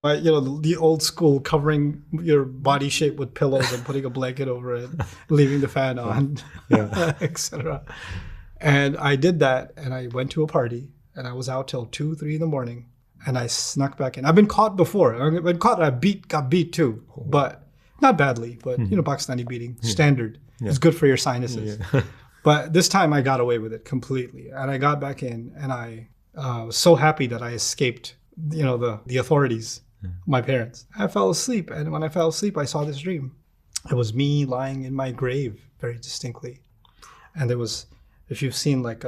The old school covering your body shape with pillows and putting a blanket over it, leaving the fan on, Yeah. etc. And I did that, and I went to a party, and I was out till 2, 3 in the morning, and I snuck back in. I've been caught before. I've been caught. Got beat too, but not badly. But Pakistani beating, standard. Yeah. It's good for your sinuses. Yeah. But this time I got away with it completely, and I got back in, and I was so happy that I escaped, the authorities, my parents. I fell asleep, and when I fell asleep, I saw this dream. It was me lying in my grave very distinctly, and there was, if you've seen like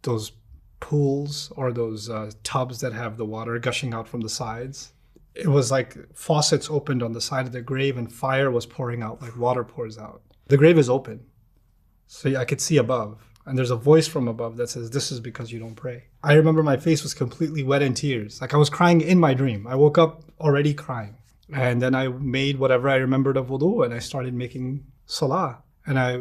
those pools or those tubs that have the water gushing out from the sides, it was like faucets opened on the side of the grave, and fire was pouring out like water pours out. The grave is open. So I could see above, and there's a voice from above that says, "This is because you don't pray." I remember my face was completely wet in tears. Like I was crying in my dream. I woke up already crying. And then I made whatever I remembered of wudu, and I started making salah. And I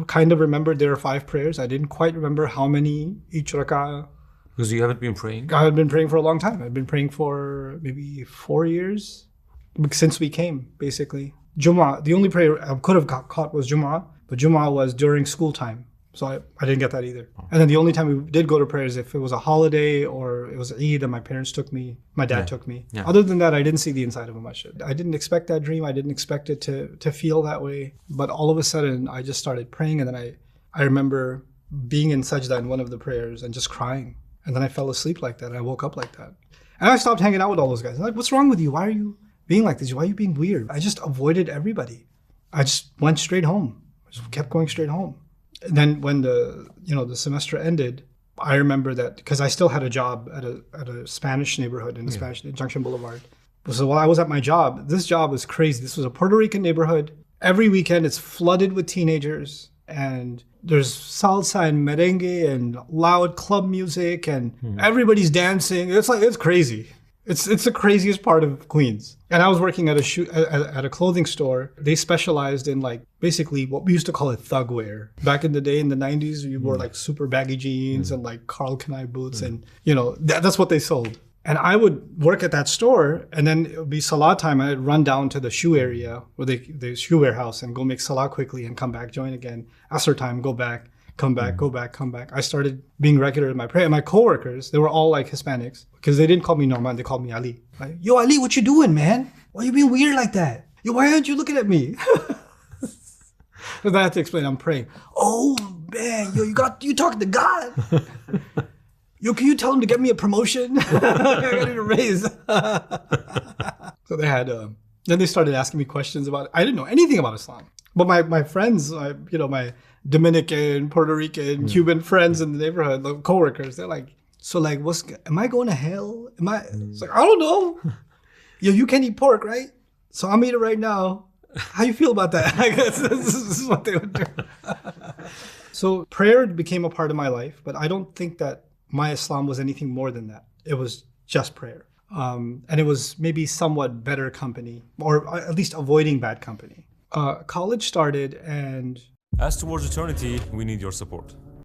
kind of remembered there are 5 prayers. I didn't quite remember how many each rak'ah. Because you haven't been praying? I had been praying for a long time. I'd been praying for maybe 4 years since we came, basically. Jumu'ah, the only prayer I could have got caught was Jumu'ah. But Jumu'ah was during school time, so I didn't get that either. And then the only time we did go to prayers if it was a holiday or it was Eid and my parents took me, my dad took me. Yeah. Other than that, I didn't see the inside of a masjid. I didn't expect that dream. I didn't expect it to feel that way. But all of a sudden, I just started praying, and then I remember being in sajda in one of the prayers and just crying. And then I fell asleep like that, and I woke up like that. And I stopped hanging out with all those guys. I'm like, what's wrong with you? Why are you being like this? Why are you being weird? I just avoided everybody. I just went straight home. Just kept going straight home. And then when the semester ended, I remember that because I still had a job at a Spanish neighborhood in the Spanish Junction Boulevard. So while I was at my job, this job was crazy. This was a Puerto Rican neighborhood. Every weekend it's flooded with teenagers, and there's salsa and merengue and loud club music, and everybody's dancing. It's crazy. It's the craziest part of Queens. And I was working at a clothing store. They specialized in like basically what we used to call it thug wear. Back in the day in the 90s, you wore like super baggy jeans and like Karl Kani boots, and that's what they sold. And I would work at that store, and then it would be salah time. I'd run down to the shoe area where the shoe warehouse and go make salah quickly and come back, join again. Asr time, go back. Come back, go back, come back. I started being regular in my prayer. And my coworkers, they were all like Hispanics, because they didn't call me Norman, they called me Ali. Like, yo, Ali, what you doing, man? Why you being weird like that? Yo, why aren't you looking at me? So then I had to explain, I'm praying. Oh, man, yo, you talking to God? Yo, can you tell him to get me a promotion? I got a raise. So they had, then they started asking me questions about it. I didn't know anything about Islam. But my friends, my Dominican, Puerto Rican, Cuban friends in the neighborhood, the coworkers, they're like, so like, am I going to hell? It's like, I don't know. Yo, you can't eat pork, right? So I'm eating right now. How you feel about that? I guess this is what they would do. So prayer became a part of my life, but I don't think that my Islam was anything more than that. It was just prayer. And it was maybe somewhat better company, or at least avoiding bad company. College started, and As towards eternity, we need your support.